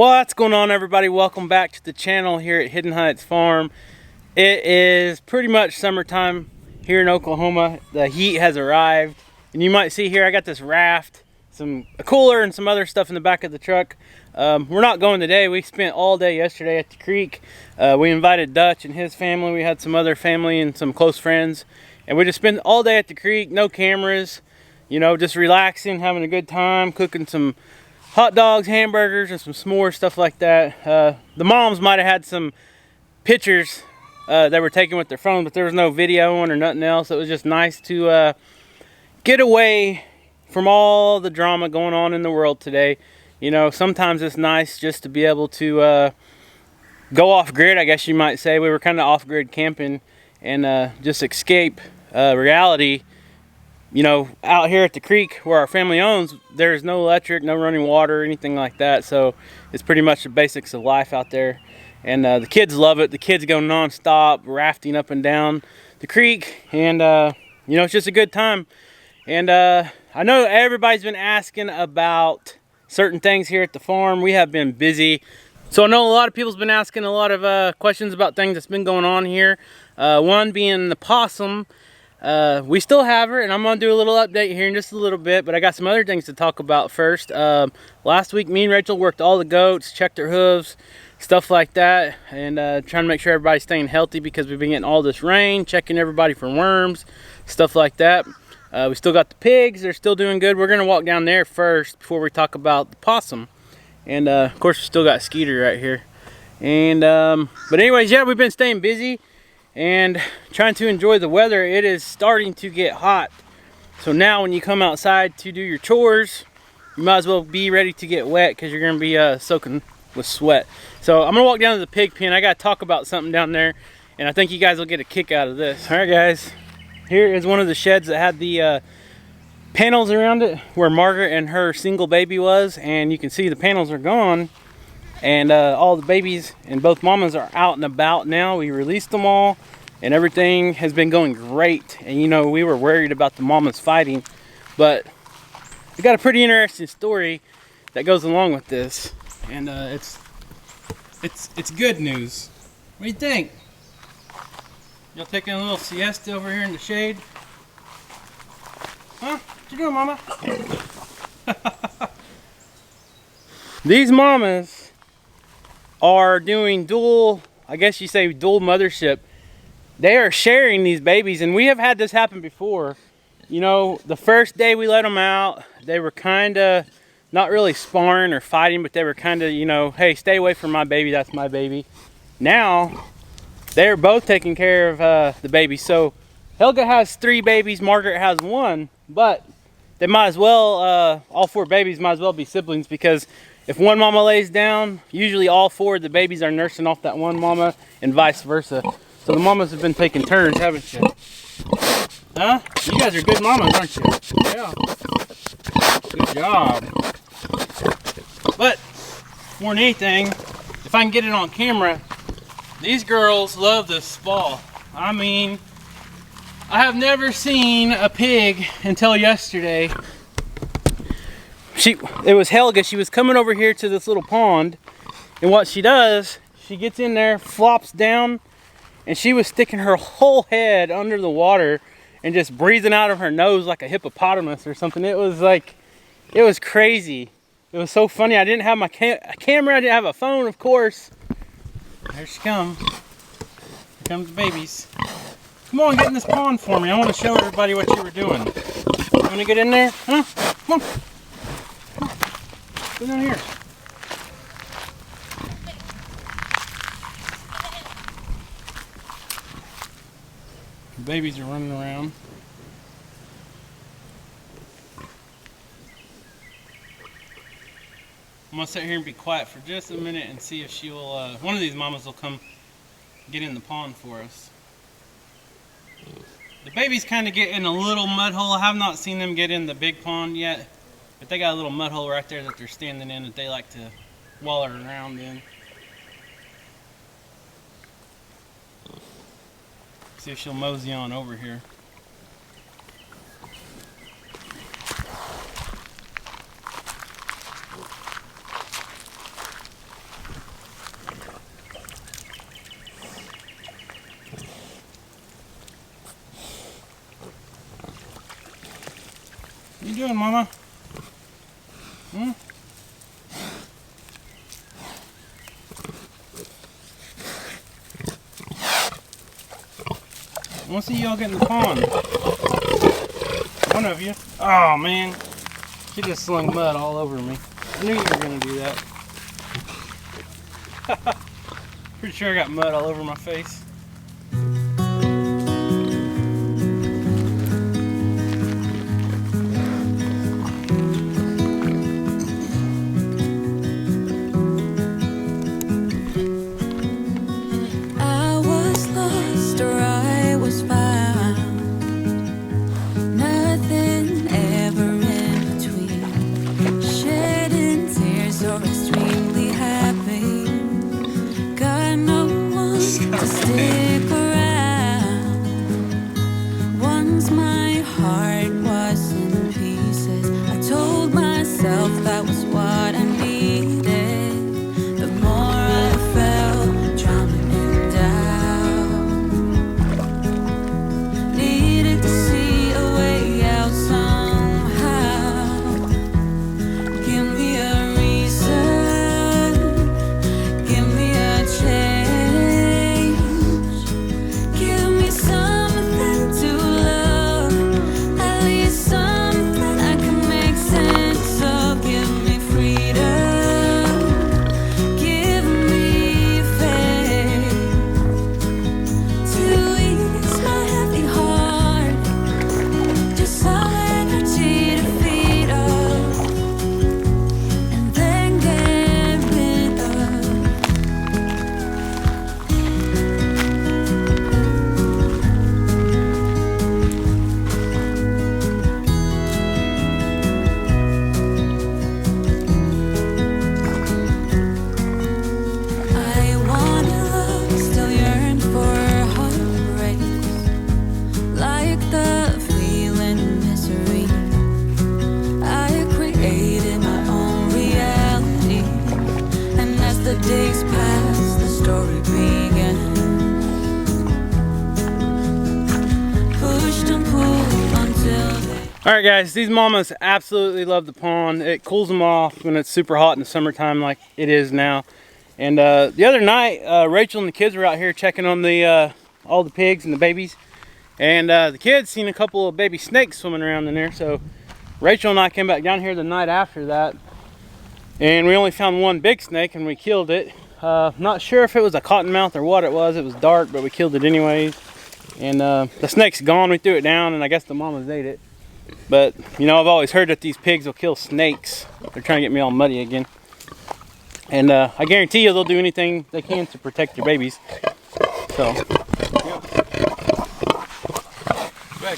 What's going on, everybody? Welcome back to the channel here at Hidden Heights Farm. It is pretty much summertime here in Oklahoma. The heat has arrived, and you might see here I got this raft, a cooler and some other stuff in the back of the truck. We're not going today. We spent all day yesterday at the creek. We invited Dutch and his family. We had some other family and some close friends, and we just spent all day at the creek. No cameras, you know, just relaxing, having a good time, cooking some hot dogs, hamburgers, and some s'mores, stuff like that. The moms might have had some pictures they were taken with their phone, but there was no video on or nothing else. It was just nice to get away from all the drama going on in the world today. You know, sometimes it's nice just to be able to go off grid, I guess you might say. We were kind of off grid camping and just escape reality. You know, out here at the creek where our family owns, there's no electric, no running water, anything like that. So it's pretty much the basics of life out there. And the kids love it. The kids go non-stop, rafting up and down the creek. And, you know, it's just a good time. And I know everybody's been asking about certain things here at the farm. We have been busy. So I know a lot of people's been asking a lot of questions about things that's been going on here. One being the possum. We still have her, and I'm going to do a little update here in just a little bit, but I got some other things to talk about first. Last week, me and Rachel worked all the goats, checked their hooves, stuff like that, and trying to make sure everybody's staying healthy because we've been getting all this rain, checking everybody for worms, stuff like that. We still got the pigs. They're still doing good. We're going to walk down there first before we talk about the possum. And, of course, we still got Skeeter right here. And but anyways, yeah, we've been staying busy and trying to enjoy the weather. It is starting to get hot, so now when you come outside to do your chores, you might as well be ready to get wet because you're going to be soaking with sweat. So I'm gonna walk down to the pig pen. I gotta talk about something down there, and I think you guys will get a kick out of this. All right, guys, here is one of the sheds that had the panels around it where Margaret and her single baby was, and you can see the panels are gone. And all the babies and both mamas are out and about now. We released them all and everything has been going great. And you know, we were worried about the mamas fighting, but we got a pretty interesting story that goes along with this. And it's good news. What do you think? Y'all taking a little siesta over here in the shade? Huh? What you doing, mama? These mamas are doing dual, I guess you say dual mothership. They are sharing these babies, and we have had this happen before. You know, the first day we let them out, they were kind of not really sparring or fighting, but they were kind of, you know, hey, stay away from my baby, that's my baby. Now they're both taking care of the baby. So Helga has 3 babies, Margaret has 1, but they might as well, all 4 babies might as well be siblings, because if one mama lays down, usually all 4 of the babies are nursing off that one mama and vice versa. So the mamas have been taking turns, haven't you? Huh? You guys are good mamas, aren't you? Yeah. Good job. But more than anything, if I can get it on camera, these girls love this spa. I mean, I have never seen a pig until yesterday. It was Helga. She was coming over here to this little pond, and what she does, she gets in there, flops down, and she was sticking her whole head under the water and just breathing out of her nose like a hippopotamus or something. It was like, it was crazy. It was so funny. I didn't have my camera. I didn't have a phone, of course. There she comes. Here comes the babies. Come on, get in this pond for me. I want to show everybody what you were doing. You want to get in there? Huh? Come on. Go down here. The babies are running around. I'm gonna sit here and be quiet for just a minute and see if she will, one of these mamas will come get in the pond for us. The babies kind of get in a little mud hole. I have not seen them get in the big pond yet. But they got a little mud hole right there that they're standing in that they like to waller around in. See if she'll mosey on over here. you doing, Mama? Hmm? I want to see y'all get in the pond. One of you. Oh man, she just slung mud all over me. I knew you were gonna do that. Pretty sure I got mud all over my face. That was what I needed. The more I felt drowning in doubt, needed to see a way out somehow. Give me a reason, give me a change, give me something to love, at least something I can make sense of. Days past, the story began. Pushed and pulled until Alright guys, these mamas absolutely love the pond. It cools them off when it's super hot in the summertime like it is now. And the other night, Rachel and the kids were out here checking on the all the pigs and the babies. And the kids seen a couple of baby snakes swimming around in there. So Rachel and I came back down here the night after that. And we only found one big snake and we killed it. Not sure if it was a cottonmouth or what it was. It was dark, but we killed it anyways. And the snake's gone. We threw it down and I guess the mamas ate it. But, you know, I've always heard that these pigs will kill snakes. They're trying to get me all muddy again. And I guarantee you they'll do anything they can to protect your babies. So, yeah. It's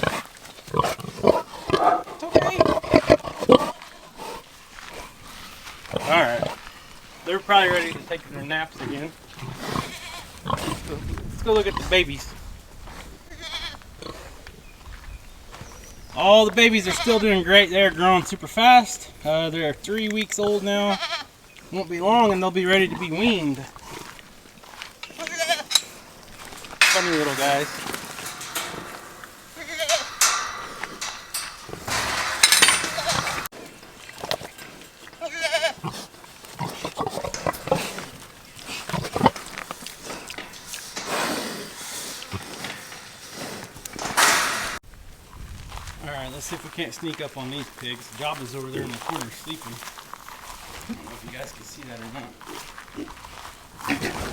okay. Alright, they're probably ready to take their naps again. Let's go look at the babies. All the babies are still doing great. They're growing super fast. They're 3 weeks old now. Won't be long and they'll be ready to be weaned. Funny little guys. Alright, let's see if we can't sneak up on these pigs. Jabba's over there in the corner sleeping. I don't know if you guys can see that or not.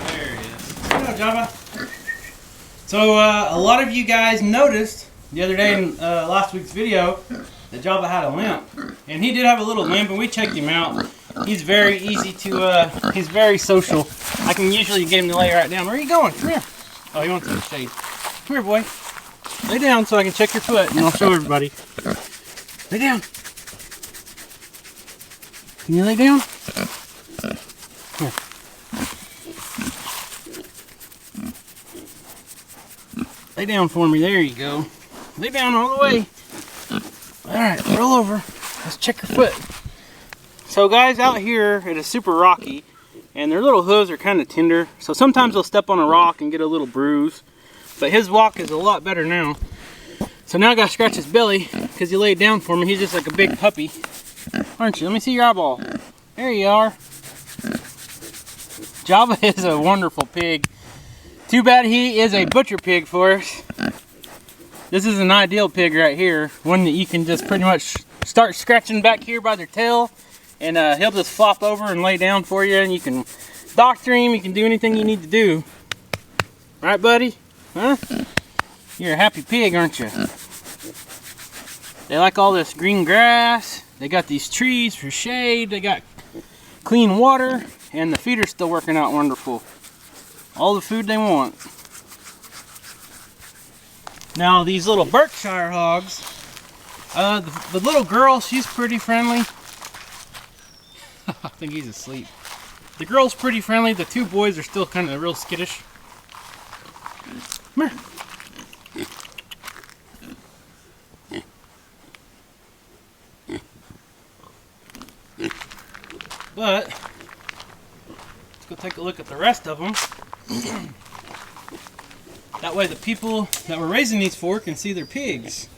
There he is. Hello, Jabba. So, a lot of you guys noticed the other day in last week's video that Jabba had a limp. And he did have a little limp and we checked him out. He's very easy to, he's very social. I can usually get him to lay right down. Where are you going? Come here. Oh, he wants some shade. Come here, boy. Lay down so I can check your foot and I'll show everybody. Lay down. Can you lay down? Here. Lay down for me. There you go. Lay down all the way. Alright, roll over. Let's check your foot. So guys, out here it is super rocky and their little hooves are kind of tender. So sometimes they'll step on a rock and get a little bruise. But his walk is a lot better now. So now I gotta scratch his belly because he laid down for me. He's just like a big puppy, aren't you? Let me see your eyeball. There you are. Java is a wonderful pig. Too bad he is a butcher pig for us. This is an ideal pig right here. One that you can just pretty much start scratching back here by their tail, and he'll just flop over and lay down for you, and you can doctor him, you can do anything you need to do. Right, buddy? Huh? You're a happy pig, aren't you? They like all this green grass. They got these trees for shade. They got clean water, and the feeder's still working out wonderful. All the food they want. Now these little Berkshire hogs, the little girl, she's pretty friendly. I think he's asleep. The girl's pretty friendly. The two boys are still kind of real skittish. Come here. But let's go take a look at the rest of them. That way the people that we're raising these for can see their pigs.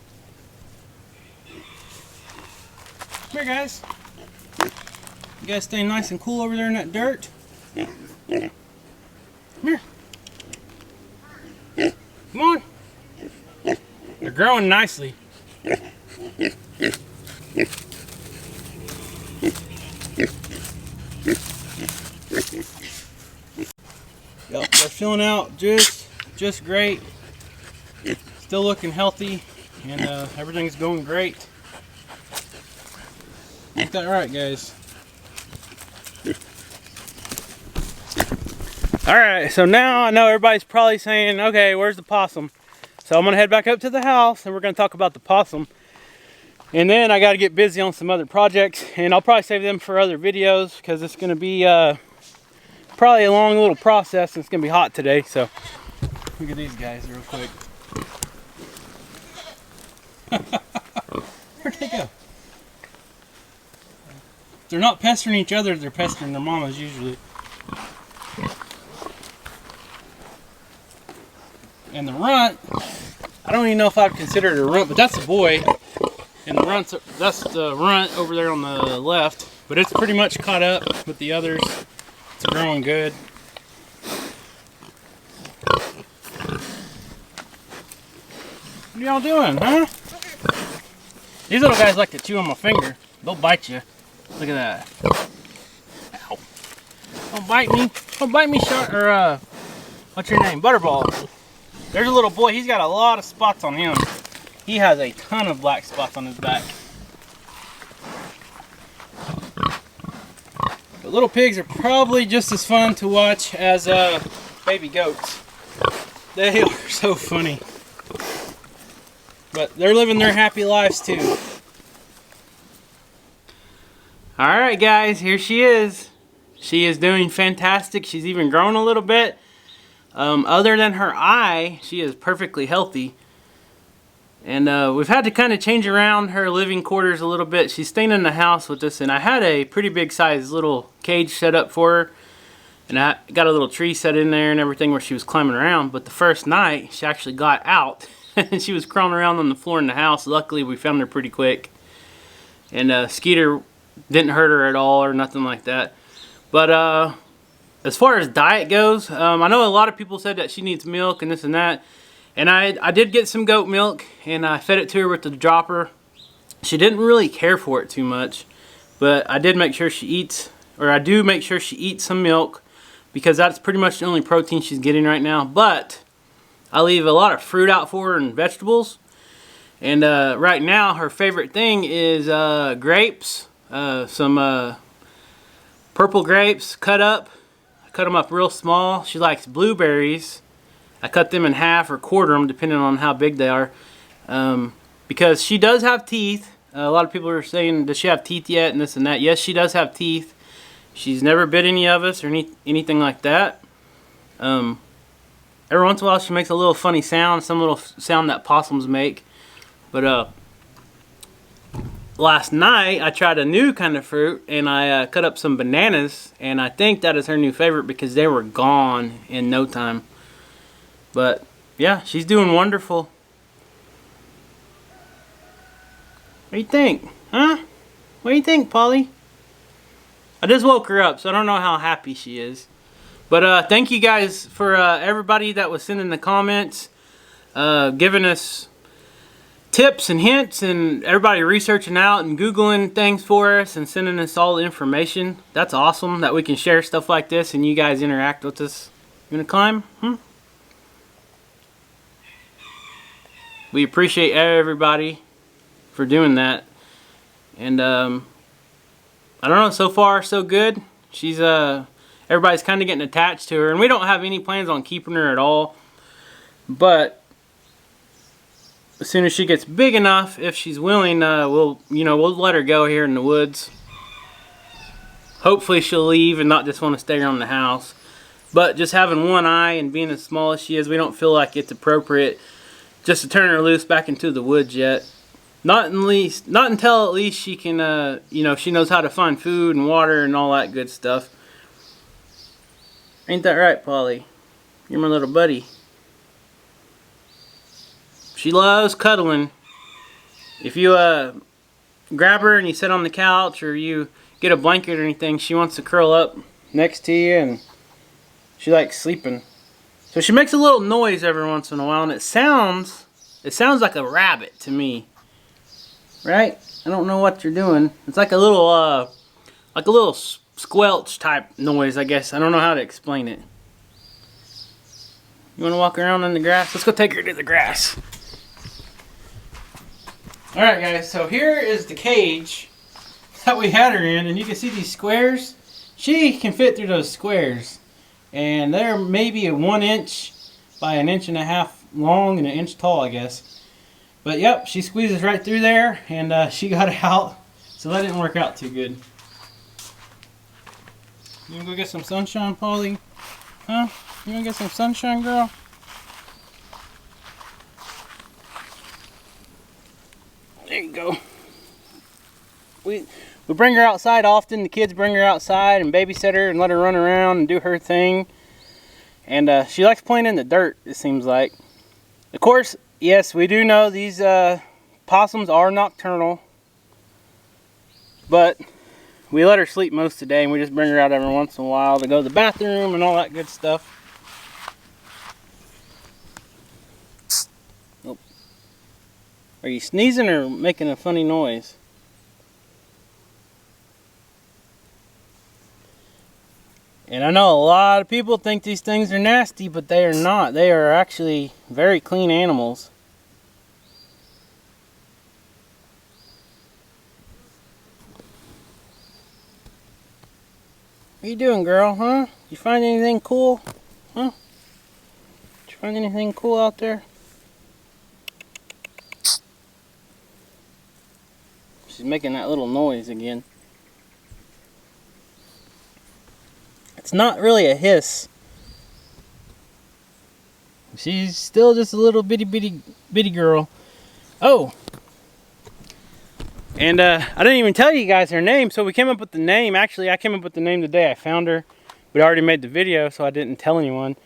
Come here, guys. You guys stay nice and cool over there in that dirt. Come here. Come on. They're growing nicely. Yep, they're filling out just great. Still looking healthy, and everything's going great. Get that right, guys. Alright, so now I know everybody's probably saying, okay, where's the possum? So I'm going to head back up to the house, and we're going to talk about the possum. And then I got to get busy on some other projects, and I'll probably save them for other videos, because it's going to be probably a long little process, and it's going to be hot today. So look at these guys real quick. Where'd they go? They're not pestering each other, they're pestering their mamas usually. And the runt, I don't even know if I'd consider it a runt, but that's a boy. And that's the runt over there on the left. But it's pretty much caught up with the others. It's growing good. What are y'all doing, huh? These little guys like to chew on my finger. They'll bite you. Look at that. Ow. Don't bite me. Don't bite me, Shark. Or, what's your name? Butterball. There's a little boy. He's got a lot of spots on him. He has a ton of black spots on his back. But little pigs are probably just as fun to watch as baby goats. They are so funny. But they're living their happy lives too. Alright guys, here she is. She is doing fantastic. She's even grown a little bit. Other than her eye, she is perfectly healthy. And we've had to kind of change around her living quarters a little bit. She's staying in the house with us, and I had a pretty big size little cage set up for her. And I got a little tree set in there and everything where she was climbing around. But the first night, she actually got out. And she was crawling around on the floor in the house. Luckily, we found her pretty quick. And Skeeter didn't hurt her at all or nothing like that. But as far as diet goes, I know a lot of people said that she needs milk and this and that. And I did get some goat milk, and I fed it to her with the dropper. She didn't really care for it too much. But I did make sure she eats, or I do make sure she eats some milk, because that's pretty much the only protein she's getting right now. But I leave a lot of fruit out for her and vegetables. And right now, her favorite thing is grapes. Some purple grapes cut up. I cut them up real small. She likes blueberries. I cut them in half or quarter them, depending on how big they are. Because she does have teeth. A lot of people are saying, does she have teeth yet, and this and that. Yes, she does have teeth. She's never bit any of us or anything like that. Every once in a while she makes a little funny sound, some little sound that possums make. But last night I tried a new kind of fruit, and I cut up some bananas, and I think that is her new favorite because they were gone in no time. But yeah, she's doing wonderful. What do you think? Huh? What do you think, Polly? I just woke her up, so I don't know how happy she is. But thank you guys for everybody that was sending the comments, giving us tips and hints, and everybody researching out and Googling things for us and sending us all the information. That's awesome that we can share stuff like this and you guys interact with us. You wanna climb? We appreciate everybody for doing that. And I don't know, so far so good. She's everybody's kind of getting attached to her, and we don't have any plans on keeping her at all. But as soon as she gets big enough, if she's willing, we'll let her go here in the woods. Hopefully she'll leave and not just want to stay around the house. But just having one eye and being as small as she is, we don't feel like it's appropriate just to turn her loose back into the woods yet. Not until at least she can, she knows how to find food and water and all that good stuff. Ain't that right, Polly? You're my little buddy. She loves cuddling. If you grab her and you sit on the couch or you get a blanket or anything, she wants to curl up next to you and she likes sleeping. So she makes a little noise every once in a while, and it sounds like a rabbit to me. Right? I don't know what you're doing. It's like a little squelch type noise, I guess. I don't know how to explain it. You want to walk around in the grass? Let's go take her to the grass. Alright guys, so here is the cage that we had her in, and you can see these squares. She can fit through those squares, and they're maybe a 1 inch by 1.5 inches long and 1 inch tall, I guess. But yep, she squeezes right through there, and she got out, so that didn't work out too good. You wanna go get some sunshine, Polly? Huh? You wanna get some sunshine, girl? There you go. We bring her outside often. The kids bring her outside and babysit her and let her run around and do her thing. And she likes playing in the dirt, it seems like. Of course, yes, we do know these possums are nocturnal. But we let her sleep most of the day, and we just bring her out every once in a while to go to the bathroom and all that good stuff. Nope. Are you sneezing or making a funny noise? And I know a lot of people think these things are nasty, but they are not. They are actually very clean animals. What you doing, girl, huh? You find anything cool? Huh? Did you find anything cool out there? She's making that little noise again. It's not really a hiss. She's still just a little bitty girl. Oh! And I didn't even tell you guys her name, so we came up with the name. Actually, I came up with the name the day I found her. We'd already made the video, so I didn't tell anyone.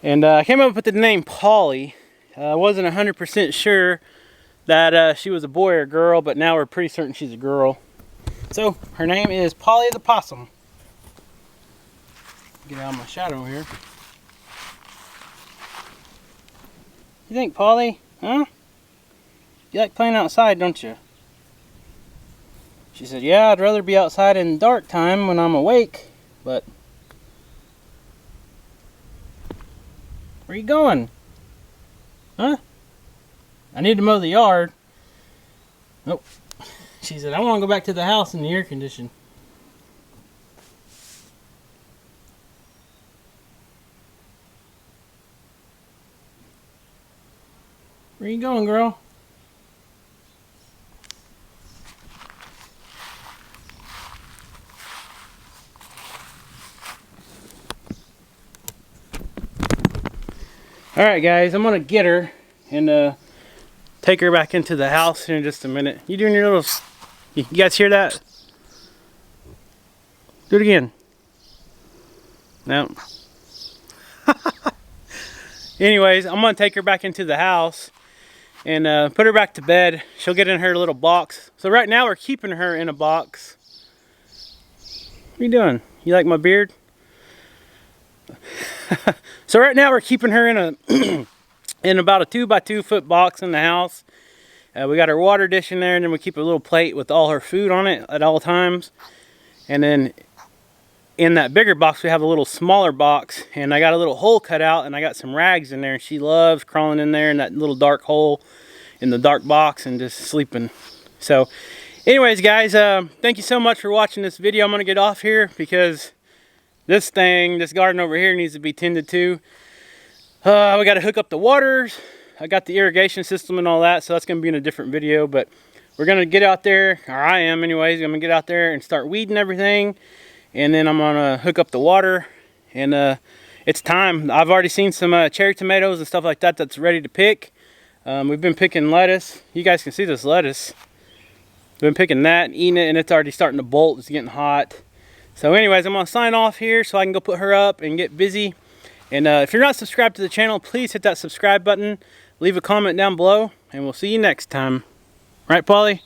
And I came up with the name Polly. I wasn't 100% sure that she was a boy or girl, but now we're pretty certain she's a girl. So, her name is Polly the Possum. Get out of my shadow here. You think, Polly? Huh? You like playing outside, don't you? She said, yeah, I'd rather be outside in dark time when I'm awake, but... Where are you going? Huh? I need to mow the yard. Nope. She said, I want to go back to the house in the air condition. Where you going, girl? Alright guys, I'm gonna get her and take her back into the house here in just a minute. You doing your little... You guys hear that? Do it again. No. Anyways, I'm gonna take her back into the house and put her back to bed. She'll get in her little box. So right now we're keeping her in a box. What are you doing? You like my beard? So right now we're keeping her in a in about a 2x2 foot box in the house. We got her water dish in there, and then we keep a little plate with all her food on it at all times. And then in that bigger box we have a little smaller box, and I got a little hole cut out, and I got some rags in there, and she loves crawling in there in that little dark hole in the dark box and just sleeping. So anyways guys, thank you so much for watching this video. I'm gonna get off here because this garden over here needs to be tended to. We got to hook up the waters. I got the irrigation system and all that, so that's going to be in a different video. But we're going to get out there, or I am anyways, I'm going to get out there and start weeding everything. And then I'm going to hook up the water. And it's time. I've already seen some cherry tomatoes and stuff like that that's ready to pick. We've been picking lettuce. You guys can see this lettuce. We've been picking that and eating it, and it's already starting to bolt. It's getting hot. So anyways, I'm going to sign off here so I can go put her up and get busy. And if you're not subscribed to the channel, please hit that subscribe button. Leave a comment down below, and we'll see you next time. Right, Polly?